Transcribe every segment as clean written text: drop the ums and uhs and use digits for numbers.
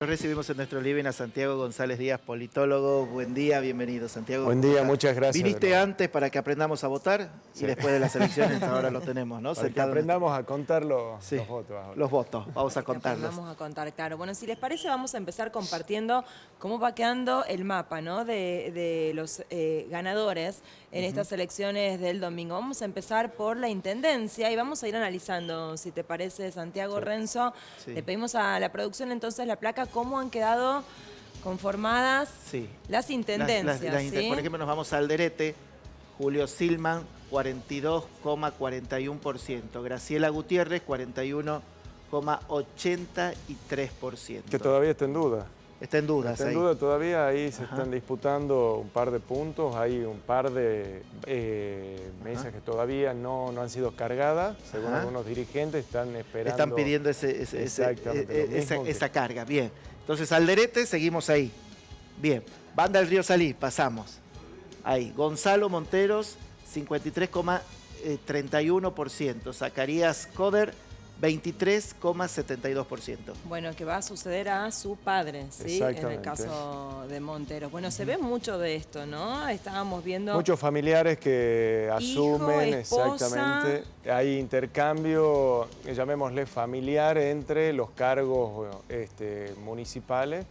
Recibimos en nuestro living a Santiago González Díaz, politólogo. Buen día, bienvenido, Santiago. Buen día, muchas gracias. Viniste antes para que aprendamos a votar y después de las elecciones ahora lo tenemos, ¿no? Para que aprendamos a contar los votos ahora. Los votos, vamos a contarlos. Vamos a contar, claro. Bueno, si les parece, vamos a empezar compartiendo cómo va quedando el mapa, ¿no? de los ganadores en estas elecciones del domingo. Vamos a empezar por la Intendencia y vamos a ir analizando, si te parece, Santiago Renzo. Le pedimos a la producción entonces la placa, cómo han quedado conformadas las intendencias. Por ejemplo, nos vamos a Alderete, Julio Silman, 42,41%. Graciela Gutiérrez, 41,83%. Que todavía está en duda. Está en duda. Está en duda todavía, ahí se están disputando un par de puntos, hay un par de mesas que todavía no han sido cargadas, según algunos dirigentes están esperando. Están pidiendo esa carga, bien. Entonces, Alderete, seguimos ahí. Bien, Banda del Río Salí, pasamos. Ahí, Gonzalo Monteros, 53,31%. Zacarías Coder, 23,72%. Bueno, que va a suceder a su padre, ¿sí? En el caso de Monteros. Bueno, se ve mucho de esto, ¿no? Estábamos viendo... Muchos familiares que asumen, esposa. Exactamente. Hay intercambio, llamémosle familiar, entre los cargos municipales.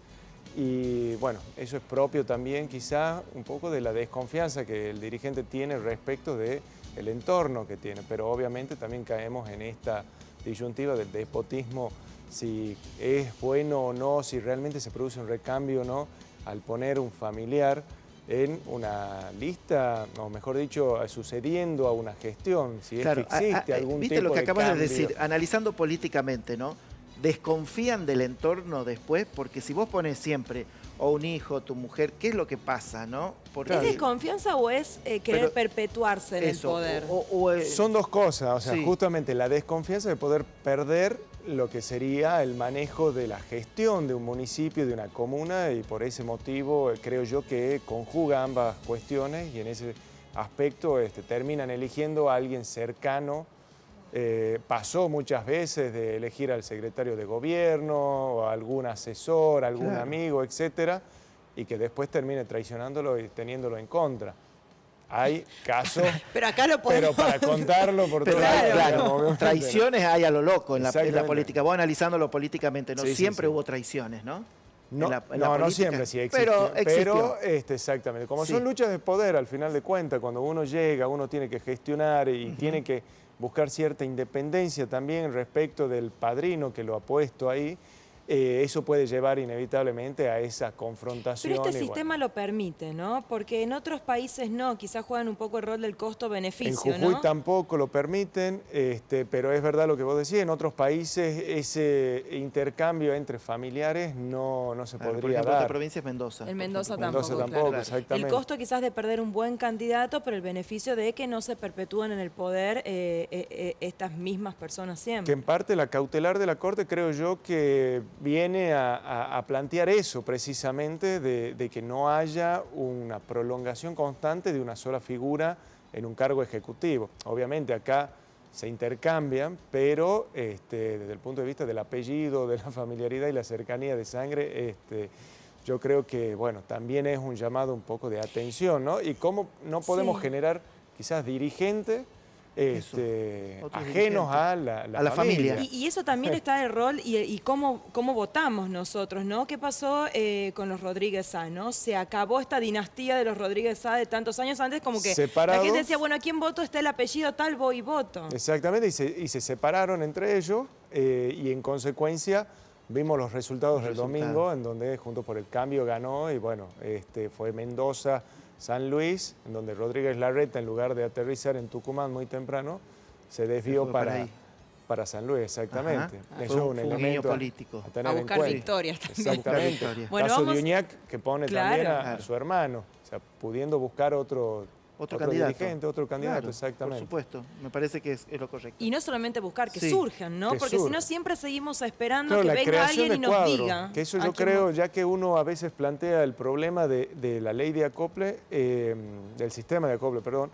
Y bueno, eso es propio también quizá un poco de la desconfianza que el dirigente tiene respecto del entorno que tiene. Pero obviamente también caemos en esta disyuntiva del despotismo, si es bueno o no, si realmente se produce un recambio o no, al poner un familiar en una lista, o mejor dicho, sucediendo a una gestión, si es que existe algún ¿viste tipo lo que de acabas cambio? de decir? Analizando políticamente, ¿no? Desconfían del entorno después, porque si vos pones siempre o un hijo, tu mujer, ¿qué es lo que pasa, no? Porque ¿Es desconfianza o es querer perpetuarse en el poder? Son dos cosas, o sea, justamente la desconfianza de poder perder lo que sería el manejo de la gestión de un municipio, de una comuna, y por ese motivo creo yo que conjuga ambas cuestiones y en ese aspecto terminan eligiendo a alguien cercano. Pasó muchas veces de elegir al secretario de gobierno, o a algún asesor, algún amigo, etcétera, y que después termine traicionándolo y teniéndolo en contra. Hay casos, pero acá lo podemos... pero para contarlo por todo claro, traiciones hay a lo loco en la política. Vos analizándolo políticamente, ¿no? Siempre hubo traiciones, ¿no? No siempre, sí existió. Pero exactamente. Como son luchas de poder, al final de cuentas, cuando uno llega, uno tiene que gestionar y tiene que buscar cierta independencia también respecto del padrino que lo ha puesto ahí. Eso puede llevar inevitablemente a esa confrontación. Pero este sistema lo permite, ¿no? Porque en otros países no, quizás juegan un poco el rol del costo-beneficio, en Jujuy tampoco lo permiten, pero es verdad lo que vos decís, en otros países ese intercambio entre familiares no se podría por ejemplo, dar. Esta provincia es Mendoza. En Mendoza tampoco, claro. Exactamente. El costo quizás de perder un buen candidato, pero el beneficio de que no se perpetúen en el poder estas mismas personas siempre. Que en parte la cautelar de la Corte creo yo que viene a plantear eso precisamente, de que no haya una prolongación constante de una sola figura en un cargo ejecutivo. Obviamente acá se intercambian, pero desde el punto de vista del apellido, de la familiaridad y la cercanía de sangre, yo creo que bueno, también es un llamado un poco de atención, ¿no? Y cómo no podemos generar quizás dirigentes ajenos a la familia. Y eso también está el rol y cómo votamos nosotros, ¿no? ¿Qué pasó con los Rodríguez Sá, ¿no? Se acabó esta dinastía de los Rodríguez Sá de tantos años antes, como que separados. La gente decía, bueno, ¿a quién voto? Está el apellido tal, voy y voto. Exactamente, y se separaron entre ellos y en consecuencia vimos los resultados del domingo, en donde Juntos por el Cambio ganó y bueno, fue Mendoza, San Luis, en donde Rodríguez Larreta, en lugar de aterrizar en Tucumán muy temprano, se desvió para San Luis, exactamente. Eso es un elemento político. A buscar victorias también. Exactamente. Bueno, caso de Uñac, que pone también a su hermano, o sea, pudiendo buscar otro candidato. Dirigente, otro candidato, exactamente. Por supuesto, me parece que es lo correcto. Y no solamente buscar, que surjan, ¿no? Porque si no siempre seguimos esperando que venga alguien y nos diga. Que eso yo creo, ya que uno a veces plantea el problema de la ley de acople, del sistema de acople, perdón,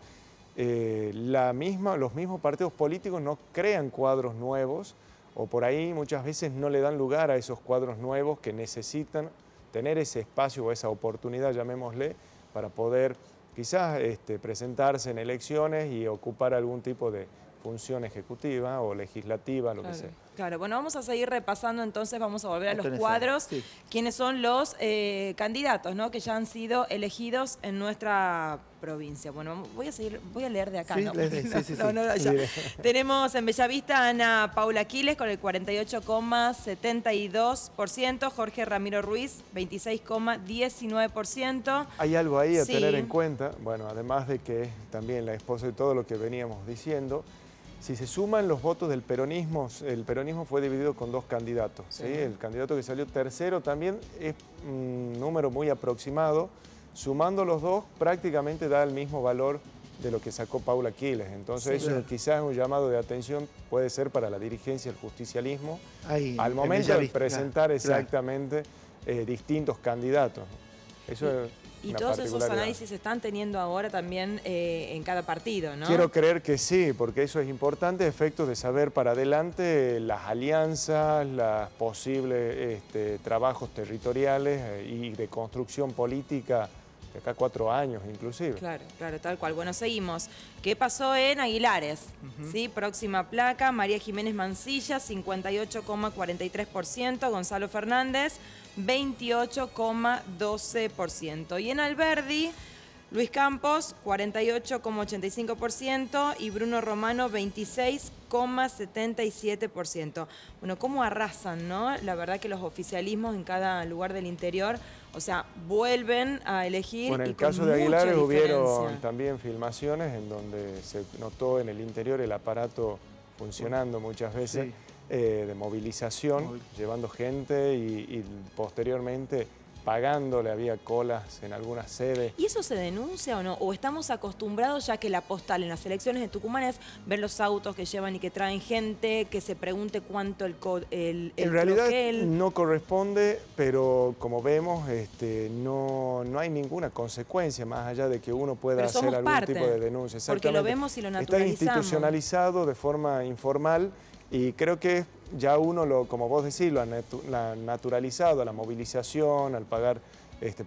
los mismos partidos políticos no crean cuadros nuevos o por ahí muchas veces no le dan lugar a esos cuadros nuevos que necesitan tener ese espacio o esa oportunidad, llamémosle, para poder quizás presentarse en elecciones y ocupar algún tipo de función ejecutiva o legislativa, lo que sea. Claro, bueno, vamos a seguir repasando entonces, vamos a volver a los Tenés cuadros, sí. quiénes son los candidatos, ¿no?, que ya han sido elegidos en nuestra provincia. Bueno, voy a leer de acá, Sí, ¿no? sí. No, allá. Tenemos en Bellavista a Ana Paula Quiles con el 48,72%, Jorge Ramiro Ruiz, 26,19%. Hay algo ahí a tener en cuenta, bueno, además de que es también la esposa de todo lo que veníamos diciendo. Si se suman los votos del peronismo, el peronismo fue dividido con dos candidatos. ¿sí? El candidato que salió tercero también es un número muy aproximado. Sumando los dos, prácticamente da el mismo valor de lo que sacó Paula Quiles. Entonces, eso quizás es un llamado de atención, puede ser para la dirigencia del justicialismo, ahí, al momento de presentar exactamente distintos candidatos. Eso es. Y todos esos análisis se están teniendo ahora también en cada partido, ¿no? Quiero creer que sí, porque eso es importante, efectos de saber para adelante las alianzas, los posibles trabajos territoriales y de construcción política de acá a 4 años inclusive. Claro, tal cual. Bueno, seguimos. ¿Qué pasó en Aguilares? ¿Sí? Próxima placa, María Jiménez Mancilla, 58,43%, Gonzalo Fernández, 28,12%. Y en Alberdi, Luis Campos, 48,85% y Bruno Romano, 26,77%. Bueno, ¿cómo arrasan, no? La verdad que los oficialismos en cada lugar del interior, o sea, vuelven a elegir. Bueno, en el caso de Aguilares hubieron también filmaciones en donde se notó en el interior el aparato funcionando muchas veces. Sí. De movilización, llevando gente y posteriormente pagándole, había colas en algunas sedes. ¿Y eso se denuncia o no? ¿O estamos acostumbrados ya que la postal en las elecciones de Tucumán es ver los autos que llevan y que traen gente, que se pregunte cuánto el en realidad no corresponde, pero como vemos no hay ninguna consecuencia más allá de que uno pueda hacer algún tipo de denuncia. Porque lo vemos y lo naturalizamos. Está institucionalizado de forma informal. Y creo que ya uno, como vos decís, lo ha naturalizado a la movilización, al pagar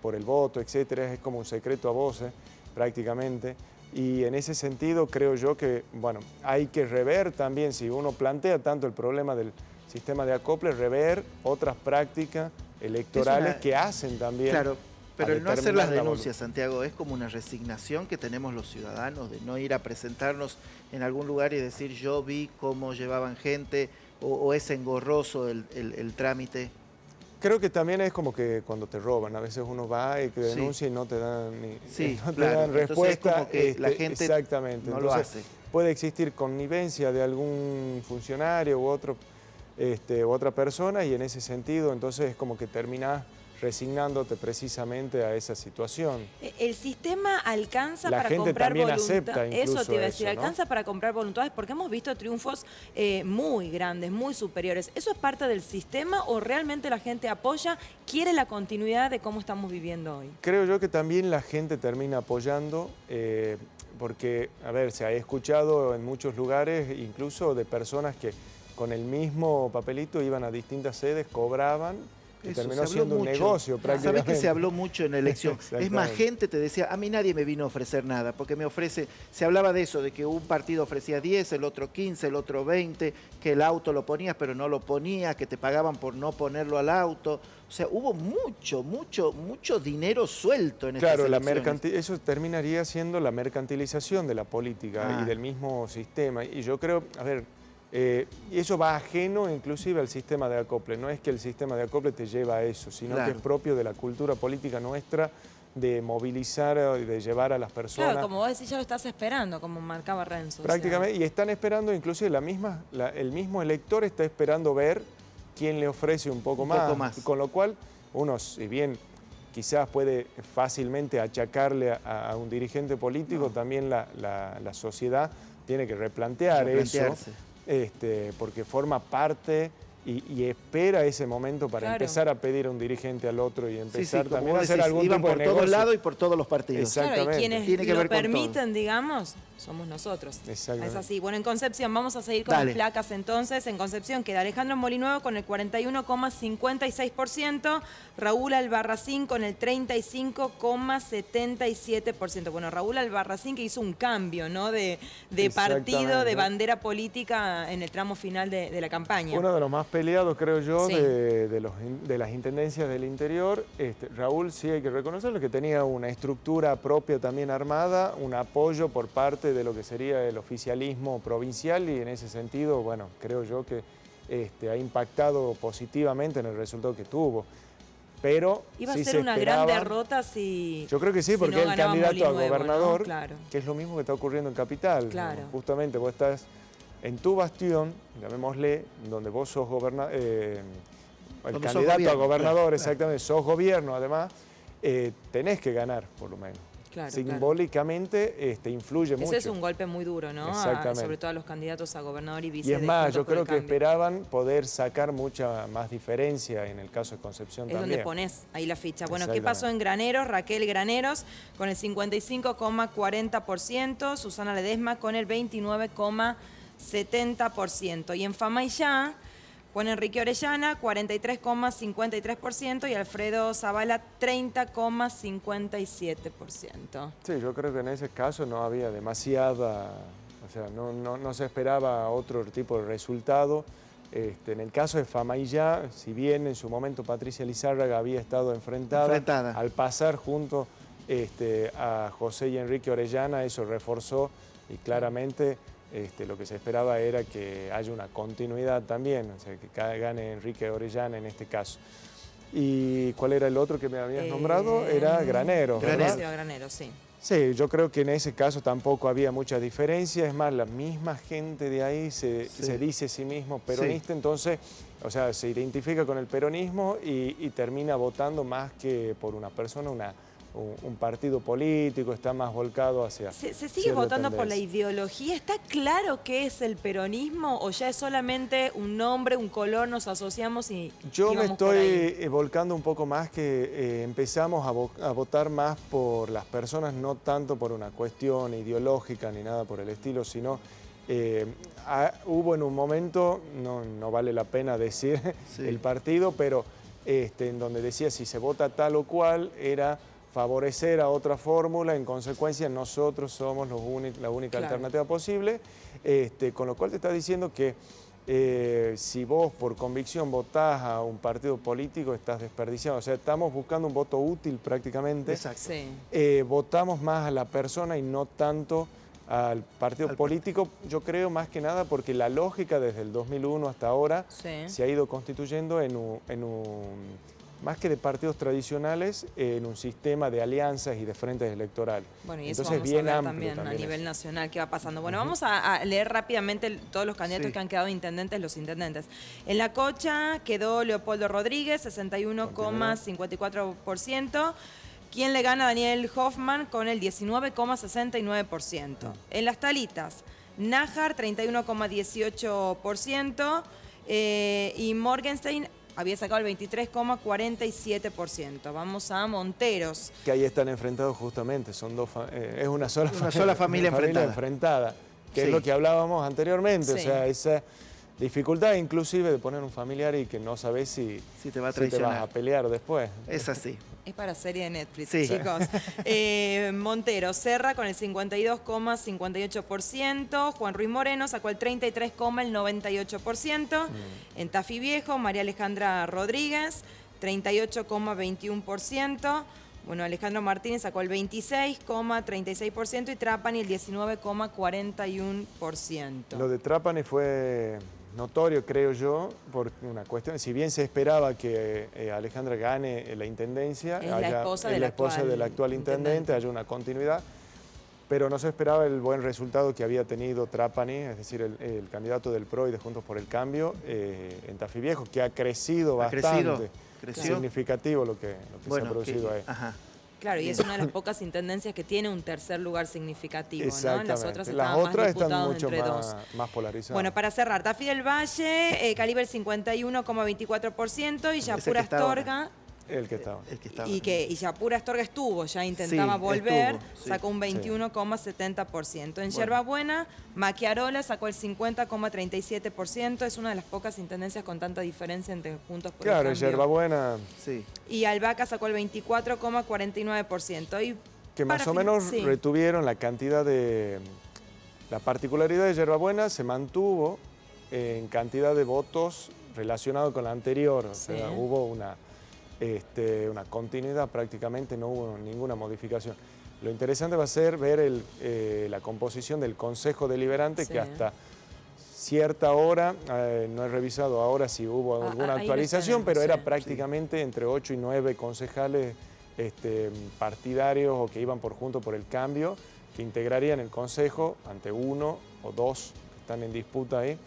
por el voto, etcétera. Es como un secreto a voces, prácticamente. Y en ese sentido creo yo que, bueno, hay que rever también, si uno plantea tanto el problema del sistema de acople, rever otras prácticas electorales que hacen también. Claro. Pero el no hacer las denuncias, Santiago, es como una resignación que tenemos los ciudadanos de no ir a presentarnos en algún lugar y decir yo vi cómo llevaban gente o es engorroso el trámite. Creo que también es como que cuando te roban, a veces uno va y que denuncia y no te dan, dan respuesta. Como que la gente exactamente. No lo hace. Puede existir connivencia de algún funcionario u otra persona y en ese sentido entonces es como que terminás resignándote precisamente a esa situación. El sistema alcanza para comprar voluntades. Eso te iba a decir, alcanza para comprar voluntades porque hemos visto triunfos muy grandes, muy superiores. ¿Eso es parte del sistema o realmente la gente apoya, quiere la continuidad de cómo estamos viviendo hoy? Creo yo que también la gente termina apoyando porque, a ver, se ha escuchado en muchos lugares incluso de personas que con el mismo papelito iban a distintas sedes, cobraban. Y terminó siendo un negocio prácticamente. Sabes que se habló mucho en la elección. Es más, gente te decía, a mí nadie me vino a ofrecer nada, porque se hablaba de eso, de que un partido ofrecía 10, el otro 15, el otro 20, que el auto lo ponías pero no lo ponías, que te pagaban por no ponerlo al auto. O sea, hubo mucho dinero suelto en estas elecciones. Claro, eso terminaría siendo la mercantilización de la política y del mismo sistema. Y yo creo, a ver, y eso va ajeno inclusive al sistema de acople. No es que el sistema de acople te lleva a eso, sino que es propio de la cultura política nuestra de movilizar y de llevar a las personas. Claro, como vos decís, ya lo estás esperando, como marcaba Renzo. Prácticamente, y están esperando, inclusive el mismo elector está esperando ver quién le ofrece un poco más. Con lo cual, uno, si bien quizás puede fácilmente achacarle a un dirigente político, también la sociedad tiene que replantear eso. Porque forma parte y espera ese momento para Claro. empezar a pedir a un dirigente al otro y empezar como también a vos hacer decís, algún iban tipo de por negocio. todos lados y por todos los partidos. Exactamente. Claro, y quienes Tiene que lo ver con todo. permiten, digamos, somos nosotros. Exactamente. Es así. Bueno, en Concepción vamos a seguir con Dale. las placas entonces. En Concepción queda Alejandro Molinuevo con el 41,56%, Raúl Albarracín con el 35,77%. Bueno, Raúl Albarracín que hizo un cambio, ¿no? De partido, de Exactamente. bandera política en el tramo final de la campaña. Uno de los más peleados, creo yo, Sí. de las intendencias del interior. Raúl, sí hay que reconocerlo, que tenía una estructura propia también armada, un apoyo por parte de lo que sería el oficialismo provincial y en ese sentido, bueno, creo yo que ha impactado positivamente en el resultado que tuvo. Pero Iba a sí ser se una gran esperaba- derrota si Yo creo que sí, si porque no el ganaba candidato a Molinuevo, ¿no? gobernador, Claro. que es lo mismo que está ocurriendo en Capital. Claro. ¿no? Justamente vos estás en tu bastión, llamémosle, donde vos sos el Donde sos candidato a gobierno, gobernador, claro. exactamente, sos gobierno además, tenés que ganar, por lo menos. Claro, Simbólicamente influye mucho. Ese es un golpe muy duro, ¿no? Exactamente. Sobre todo a los candidatos a gobernador y vice. Y es de más, Juntos yo por el creo que Cambio. esperaban poder sacar mucha más diferencia en el caso de Concepción Es también. donde pones ahí la ficha. Bueno, ¿qué Exactamente. pasó en Graneros? Raquel Graneros con el 55,40%, Susana Ledesma con el 29,70%. Y en Famaillá, Juan Enrique Orellana, 43,53% y Alfredo Zavala, 30,57%. Sí, yo creo que en ese caso no había demasiada, o sea, no se esperaba otro tipo de resultado. En el caso de Famaillá, si bien en su momento Patricia Lizárraga había estado enfrentada. Al pasar junto a José y Enrique Orellana, eso reforzó y claramente lo que se esperaba era que haya una continuidad también, o sea, que gane Enrique Orellana en este caso. ¿Y cuál era el otro que me habías nombrado? Era Graneros, ¿verdad? Graneros, sí. Sí, yo creo que en ese caso tampoco había mucha diferencia. Es más, la misma gente de ahí se dice a sí mismo peronista, entonces, o sea, se identifica con el peronismo y termina votando más que por una persona, un partido político, está más volcado hacia... ¿Se sigue cierta votando por la tendencia. ideología? ¿Está claro qué es el peronismo o ya es solamente un nombre, un color, nos asociamos y Yo y me vamos por ahí? estoy volcando un poco más que empezamos a votar más por las personas, no tanto por una cuestión ideológica ni nada por el estilo, sino hubo en un momento, no vale la pena decir el partido, pero en donde decía si se vota tal o cual era favorecer a otra fórmula, en consecuencia nosotros somos la única alternativa posible, con lo cual te está diciendo que si vos por convicción votás a un partido político estás desperdiciando, o sea, estamos buscando un voto útil prácticamente. Exacto. Sí. Votamos más a la persona y no tanto al partido político, yo creo más que nada porque la lógica desde el 2001 hasta ahora se ha ido constituyendo más que de partidos tradicionales, en un sistema de alianzas y de frentes electorales. Bueno, y eso entonces vamos bien a hablar amplio también a nivel eso. nacional qué va pasando. Bueno, vamos a leer rápidamente todos los candidatos Sí. que han quedado intendentes, los intendentes. En La Cocha quedó Leopoldo Rodríguez, 61,54%. ¿Quién le gana a Daniel Hoffman con el 19,69%? En Las Talitas, Nájar, 31,18%. Y Morgenstein había sacado el 23,47%. Vamos a Monteros. Que ahí están enfrentados justamente, es una sola familia enfrentada, que es Sí. lo que hablábamos anteriormente, o Sí. sea, esa dificultad inclusive de poner un familiar y que no sabes si te va a si te traicionar. vas a pelear después. Es así. Es para serie de Netflix, Sí. chicos. Montero, Serra con el 52,58%. Juan Ruiz Moreno sacó el 33,98%. En Tafí Viejo, María Alejandra Rodríguez, 38,21%. Bueno, Alejandro Martínez sacó el 26,36% y Trapani el 19,41%. Lo de Trapani fue notorio, creo yo, por una cuestión, si bien se esperaba que Alejandra gane la intendencia, Es la esposa del actual intendente, haya una continuidad, pero no se esperaba el buen resultado que había tenido Trapani, es decir, el candidato del PRO y de Juntos por el Cambio en Tafí Viejo, que ha crecido bastante, creció. significativo lo que se ha producido ahí. Ajá. Claro, y es una de las pocas intendencias que tiene un tercer lugar significativo, ¿no? Exactamente. Las otras Las estaban otras más están disputados mucho entre dos. más polarizadas. Bueno, para cerrar, Tafí del Valle, Caliber 51,24% y Yapura Astorga... El que estaba. Y Yapura Astorga ya intentaba Sí, volver, sí. sacó un 21,70%. En Yerbabuena, Maquiarola sacó el 50,37%, es una de las pocas intendencias con tanta diferencia entre Juntos por el Claro, Cambio. Yerbabuena. Sí. Y Albahaca sacó el 24,49%. Que más o menos retuvieron la cantidad de... La particularidad de Yerbabuena se mantuvo en cantidad de votos relacionado con la anterior. O sea, hubo una continuidad, prácticamente no hubo ninguna modificación. Lo interesante va a ser ver la composición del Consejo Deliberante, que hasta cierta hora, no he revisado ahora si hubo alguna actualización, pero era prácticamente entre 8 y 9 concejales partidarios o que iban Juntos por el Cambio, que integrarían el Consejo ante uno o dos que están en disputa ahí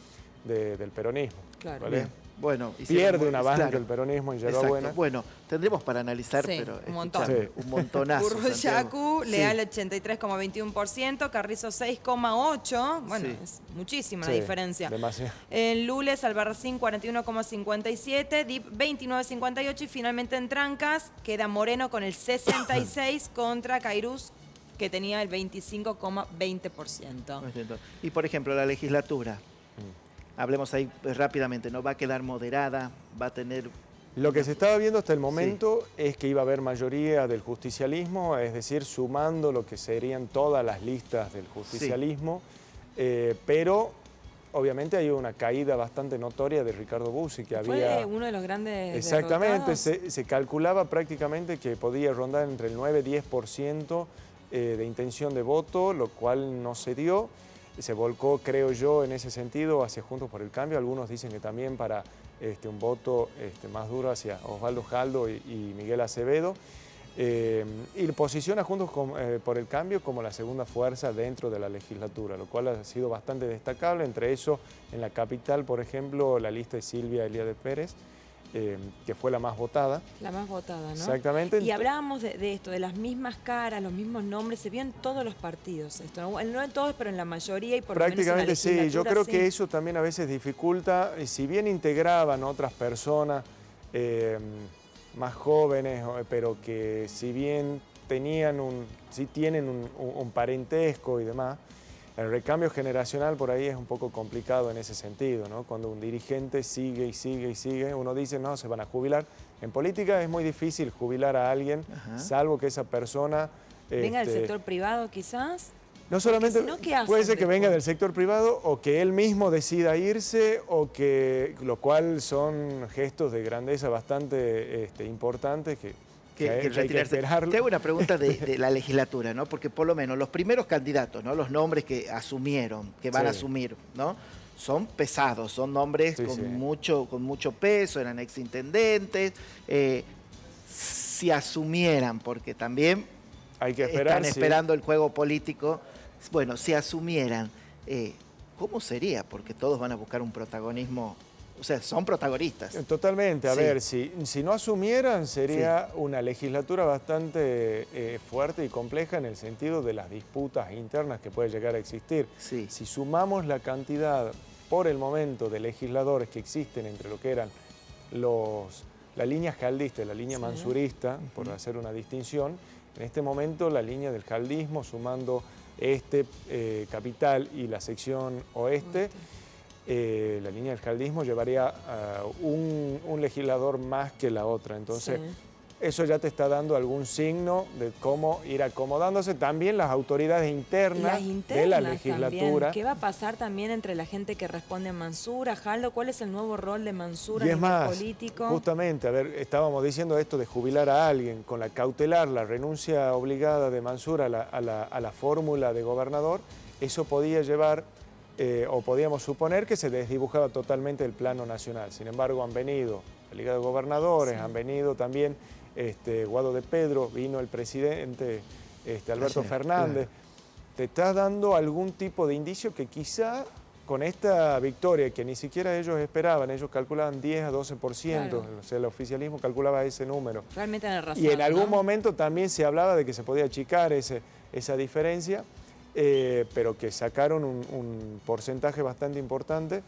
del peronismo. Claro. ¿Vale? Bueno, pierde una banca el peronismo en Yerbabuena. Bueno, tendremos para analizar, pero un montón. Un montonazo. Burruyacu, Leal 83,21%, Carrizo 6,8%, bueno, es muchísima la diferencia. Demasiado. En Lules, Albarracín 41,57%, DIP 29,58% y finalmente en Trancas queda Moreno con el 66% contra Cairuz, que tenía el 25,20%. Y por ejemplo, la legislatura. Hablemos ahí rápidamente, ¿no? Va a quedar moderada, va a tener... Lo que se estaba viendo hasta el momento es que iba a haber mayoría del justicialismo, es decir, sumando lo que serían todas las listas del justicialismo, pero obviamente hay una caída bastante notoria de Ricardo Bussi, que Fue uno de los grandes Exactamente, derrotados. se calculaba prácticamente que podía rondar entre el 9 y 10% de intención de voto, lo cual no se dio. Se volcó, creo yo, en ese sentido hacia Juntos por el Cambio. Algunos dicen que también para un voto más duro hacia Osvaldo Jaldo y Miguel Acevedo. Y posiciona Juntos por el Cambio como la segunda fuerza dentro de la legislatura, lo cual ha sido bastante destacable. Entre eso, en la capital, por ejemplo, la lista de Silvia Elías de que fue la más votada. La más votada, ¿no? Exactamente. Y hablábamos de esto, de las mismas caras, los mismos nombres, se vio en todos los partidos esto, ¿no? No en todos, pero en la mayoría y por prácticamente lo menos en la sí, yo creo que eso también a veces dificulta, si bien integraban otras personas más jóvenes, pero que si bien tienen un parentesco y demás, el recambio generacional por ahí es un poco complicado en ese sentido, ¿no? Cuando un dirigente sigue y sigue y sigue, uno dice, no, se van a jubilar. En política es muy difícil jubilar a alguien, salvo que esa persona... ¿Venga del sector privado quizás? No solamente, puede ser que venga del sector privado o que él mismo decida irse, lo cual son gestos de grandeza bastante importantes que hay que esperarlo. Te hago una pregunta de la legislatura, ¿no? Porque por lo menos los primeros candidatos, ¿no? Los nombres que asumieron, que van a asumir, ¿no? Son pesados, son nombres con mucho peso, eran exintendentes. Si asumieran, porque también hay que esperar, están esperando el juego político, bueno, si asumieran, ¿cómo sería? Porque todos van a buscar un protagonismo. O sea, son protagonistas. Totalmente. A ver, si no asumieran, sería una legislatura bastante fuerte y compleja en el sentido de las disputas internas que puede llegar a existir. Si sumamos la cantidad, por el momento, de legisladores que existen entre lo que eran la línea jaldista y la línea mansurista, por hacer una distinción, en este momento la línea del jaldismo, sumando capital y la sección oeste, la línea del jaldismo llevaría un legislador más que la otra. Entonces, eso ya te está dando algún signo de cómo ir acomodándose. También las autoridades internas de la legislatura. También. ¿Qué va a pasar también entre la gente que responde a Mansur, a Jaldo? ¿Cuál es el nuevo rol de Mansur a nivel político? Justamente, a ver, estábamos diciendo esto de jubilar a alguien con la cautelar, la renuncia obligada de Mansur a la fórmula de gobernador. Eso podía llevar... o podíamos suponer que se desdibujaba totalmente el plano nacional. Sin embargo, han venido la Liga de Gobernadores, han venido también Guado de Pedro, vino el presidente Alberto Fernández. Te está dando algún tipo de indicio que quizá con esta victoria que ni siquiera ellos esperaban, ellos calculaban 10 a 12%, Claro. o sea, el oficialismo calculaba ese número. Realmente tenés razón. Y en algún ¿no? momento también se hablaba de que se podía achicar esa diferencia, pero que sacaron un porcentaje bastante importante.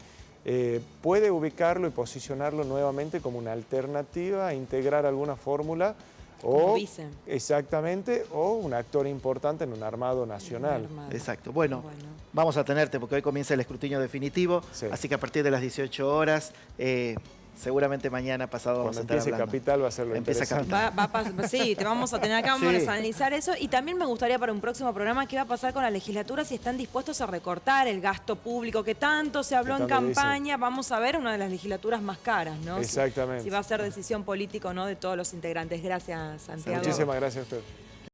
Puede ubicarlo y posicionarlo nuevamente como una alternativa a integrar alguna fórmula Como o vice. exactamente, o un actor importante en un armado nacional. Armado. Exacto. Bueno, vamos a tenerte porque hoy comienza el escrutinio definitivo, Sí. así que a partir de las 18 horas, seguramente mañana pasado vamos Cuando a estar empiece hablando. Capital va a ser lo Empieza interesante. Sí, te vamos a tener acá, vamos Sí. a analizar eso. Y también me gustaría para un próximo programa qué va a pasar con la legislatura, si están dispuestos a recortar el gasto público que tanto se habló Que en tanto dicen. campaña. Vamos a ver una de las legislaturas más caras, ¿no? Exactamente. Si va a ser decisión política o no de todos los integrantes. Gracias, Santiago. Muchísimas gracias a usted.